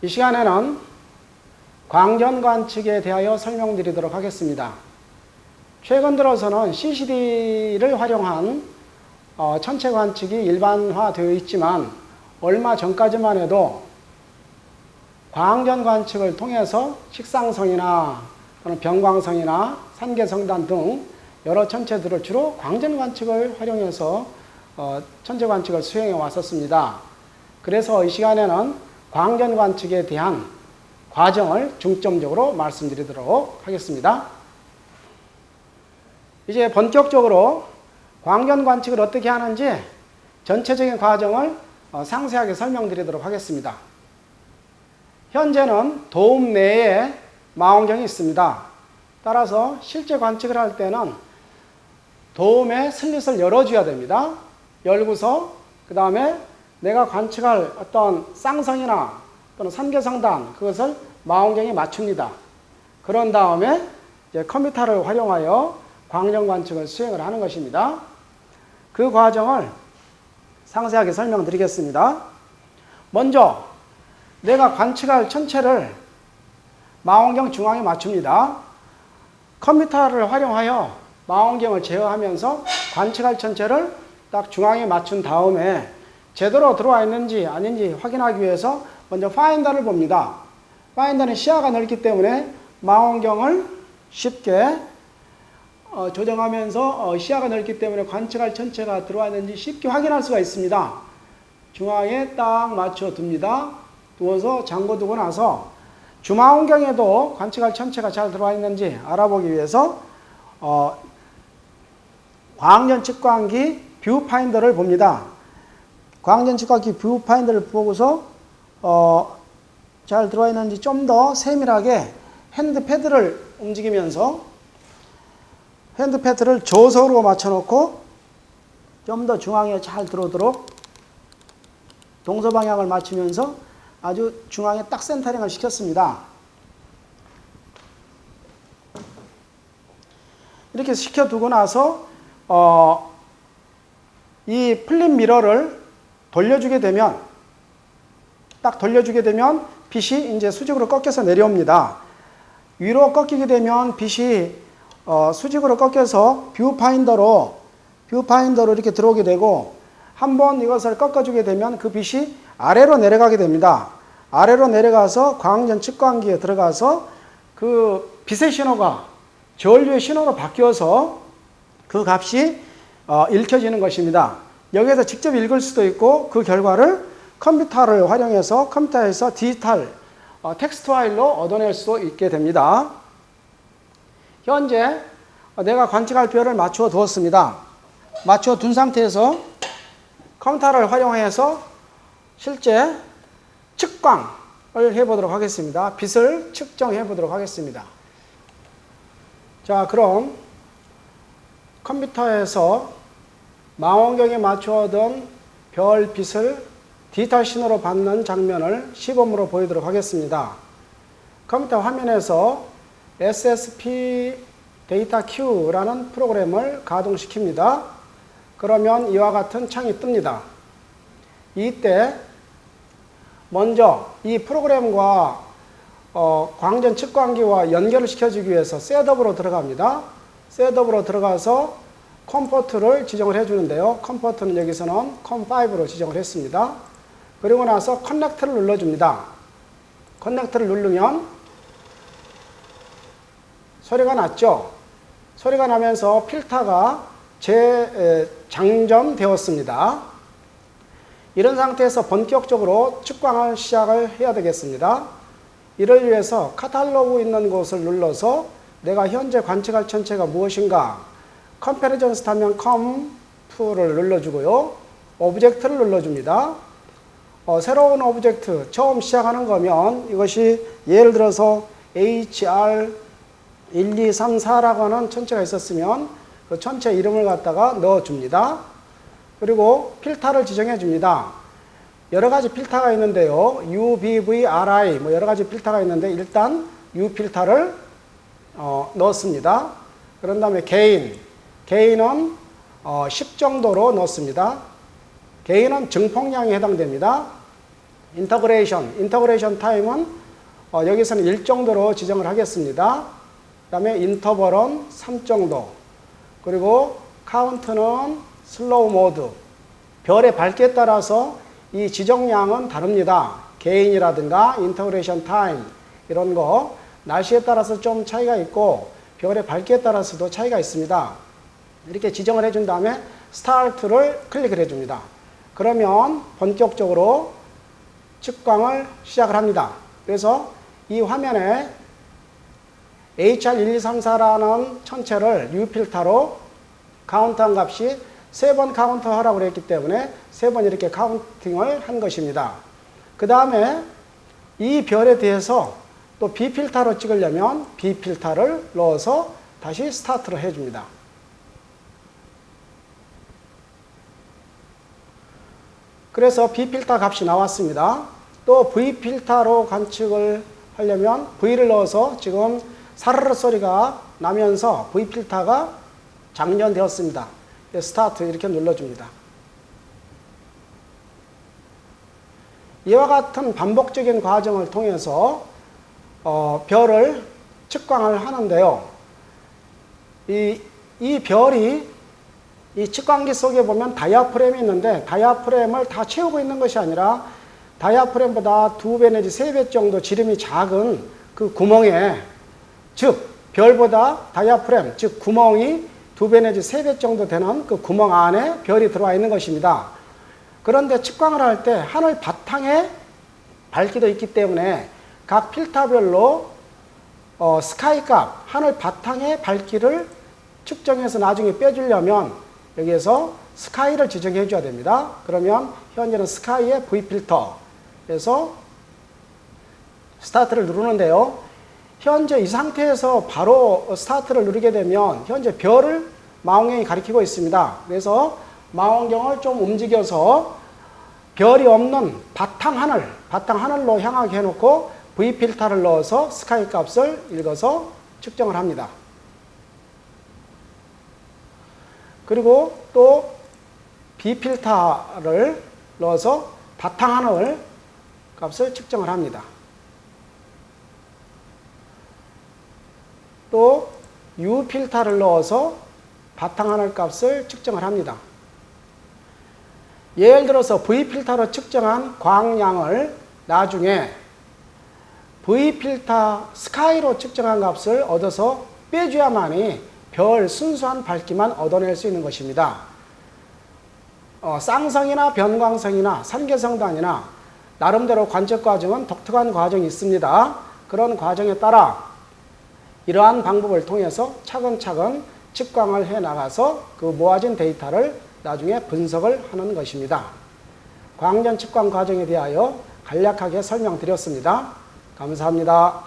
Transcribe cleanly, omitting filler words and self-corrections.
이 시간에는 광전 관측에 대하여 설명드리도록 하겠습니다. 최근 들어서는 CCD를 활용한 천체 관측이 일반화되어 있지만 얼마 전까지만 해도 광전 관측을 통해서 식상성이나 또는 병광성이나 산계성단 등 여러 천체들을 주로 광전 관측을 활용해서 천체 관측을 수행해 왔었습니다. 그래서 이 시간에는 광전 관측에 대한 과정을 중점적으로 말씀드리도록 하겠습니다. 이제 본격적으로 광전 관측을 어떻게 하는지 전체적인 과정을 상세하게 설명드리도록 하겠습니다. 현재는 도움 내에 망원경이 있습니다. 따라서 실제 관측을 할 때는 도움의 슬릿을 열어줘야 됩니다. 열고서 그 다음에 내가 관측할 어떤 쌍성이나 또는 산계성단 그것을 망원경에 맞춥니다. 그런 다음에 이제 컴퓨터를 활용하여 광전 관측을 수행을 하는 것입니다. 그 과정을 상세하게 설명드리겠습니다. 먼저 내가 관측할 천체를 망원경 중앙에 맞춥니다. 컴퓨터를 활용하여 망원경을 제어하면서 관측할 천체를 딱 중앙에 맞춘 다음에 제대로 들어와 있는지 아닌지 확인하기 위해서 먼저 파인더를 봅니다. 파인더는 시야가 넓기 때문에 망원경을 쉽게 조정하면서 시야가 넓기 때문에 관측할 천체가 들어와 있는지 쉽게 확인할 수가 있습니다. 중앙에 딱 맞춰 둡니다. 두어서 잠궈두고 나서 주망원경에도 관측할 천체가 잘 들어와 있는지 알아보기 위해서 광전 측광기 뷰파인더를 봅니다. 광전 측광기 뷰파인더를 보고서 잘 들어와 있는지 좀 더 세밀하게 핸드패드를 움직이면서 핸드패드를 저속으로 맞춰놓고 좀 더 중앙에 잘 들어오도록 동서방향을 맞추면서 아주 중앙에 딱 센터링을 시켰습니다. 이렇게 시켜두고 나서 이 플립 미러를 돌려주게 되면 빛이 이제 수직으로 꺾여서 내려옵니다. 위로 꺾이게 되면 빛이 수직으로 꺾여서 뷰파인더로 이렇게 들어오게 되고 한번 이것을 꺾어주게 되면 그 빛이 아래로 내려가게 됩니다. 아래로 내려가서 광전 측광기에 들어가서 그 빛의 신호가 전류의 신호로 바뀌어서 그 값이 읽혀지는 것입니다. 여기에서 직접 읽을 수도 있고 그 결과를 컴퓨터를 활용해서 컴퓨터에서 디지털 텍스트 파일로 얻어낼 수도 있게 됩니다. 현재 내가 관측할 별을 맞추어 두었습니다. 맞추어 둔 상태에서 컴퓨터를 활용해서 실제 측광을 해보도록 하겠습니다. 빛을 측정해 보도록 하겠습니다. 자, 그럼 컴퓨터에서 망원경에 맞추어둔 별 빛을 디지털 신호로 받는 장면을 시범으로 보이도록 하겠습니다. 컴퓨터 화면에서 SSP 데이터 Q라는 프로그램을 가동시킵니다. 그러면 이와 같은 창이 뜹니다. 이때 먼저 이 프로그램과 광전 측광기와 연결을 시켜주기 위해서 셋업으로 들어갑니다. 셋업으로 들어가서 컴포트를 지정을 해주는데요. 컴포트는 여기서는 컴5로 지정을 했습니다. 그리고 나서 커넥트를 눌러줍니다. 커넥트를 누르면 소리가 났죠. 소리가 나면서 필터가 재장전되었습니다. 이런 상태에서 본격적으로 측광을 시작을 해야 되겠습니다. 이를 위해서 카탈로그 있는 곳을 눌러서 내가 현재 관측할 천체가 무엇인가 컴패리전스 하면 컴2를 눌러주고요. 오브젝트를 눌러줍니다. 새로운 오브젝트 처음 시작하는 거면 이것이 예를 들어서 HR 1, 2, 3, 4라고 하는 천체가 있었으면 그 천체 이름을 갖다가 넣어줍니다. 그리고 필터를 지정해 줍니다. 여러 가지 필터가 있는데요. U, V, V, RI 여러 가지 필터가 있는데 일단 U 필터를 넣었습니다. 그런 다음에 게인은 10 정도로 넣습니다. 게인은 증폭량에 해당됩니다. 인터그레이션 타임은 여기서는 1 정도로 지정을 하겠습니다. 그 다음에 인터벌은 3 정도, 그리고 카운트는 슬로우 모드. 별의 밝기에 따라서 이 지정량은 다릅니다. 게인이라든가 인터그레이션 타임 이런 거 날씨에 따라서 좀 차이가 있고 별의 밝기에 따라서도 차이가 있습니다. 이렇게 지정을 해준 다음에 스타트를 클릭을 해줍니다. 그러면 본격적으로 측광을 시작을 합니다. 그래서 이 화면에 HR1234라는 천체를 U필터로 카운트한 값이 3번 카운트하라고 그랬기 때문에 3번 이렇게 카운팅을 한 것입니다. 그 다음에 이 별에 대해서 또 B필터로 찍으려면 B필터를 넣어서 다시 스타트를 해줍니다. 그래서 B필터 값이 나왔습니다. 또 V필터로 관측을 하려면 V를 넣어서 지금 사르르 소리가 나면서 V필터가 장전되었습니다. 스타트 이렇게 눌러줍니다. 이와 같은 반복적인 과정을 통해서 별을 측광을 하는데요. 이 별이 이 측광기 속에 보면 다이아프램이 있는데 다이아프램을 다 채우고 있는 것이 아니라 다이아프램보다 2배 내지 3배 정도 지름이 작은 그 구멍에, 즉 별보다 다이아프램, 즉 구멍이 2배 내지 3배 정도 되는 그 구멍 안에 별이 들어와 있는 것입니다. 그런데 측광을 할 때 하늘 바탕에 밝기도 있기 때문에 각 필터별로 스카이 값, 하늘 바탕의 밝기를 측정해서 나중에 빼주려면 여기에서 스카이를 지정해 줘야 됩니다. 그러면 현재는 스카이의 V필터에서 스타트를 누르는데요. 현재 이 상태에서 바로 스타트를 누르게 되면 현재 별을 망원경이 가리키고 있습니다. 그래서 망원경을 좀 움직여서 별이 없는 바탕 하늘로 향하게 해놓고 V필터를 넣어서 스카이 값을 읽어서 측정을 합니다. 그리고 또 B필터를 넣어서 바탕하늘 값을 측정을 합니다. 또 U필터를 넣어서 바탕하늘 값을 측정을 합니다. 예를 들어서 V필터로 측정한 광량을 나중에 V필터 스카이로 측정한 값을 얻어서 빼줘야만이 별 순수한 밝기만 얻어낼 수 있는 것입니다. 쌍성이나 변광성이나 산계성도 아니나 나름대로 관측 과정은 독특한 과정이 있습니다. 그런 과정에 따라 이러한 방법을 통해서 차근차근 측광을 해 나가서 그 모아진 데이터를 나중에 분석을 하는 것입니다. 광전 측광 과정에 대하여 간략하게 설명드렸습니다. 감사합니다.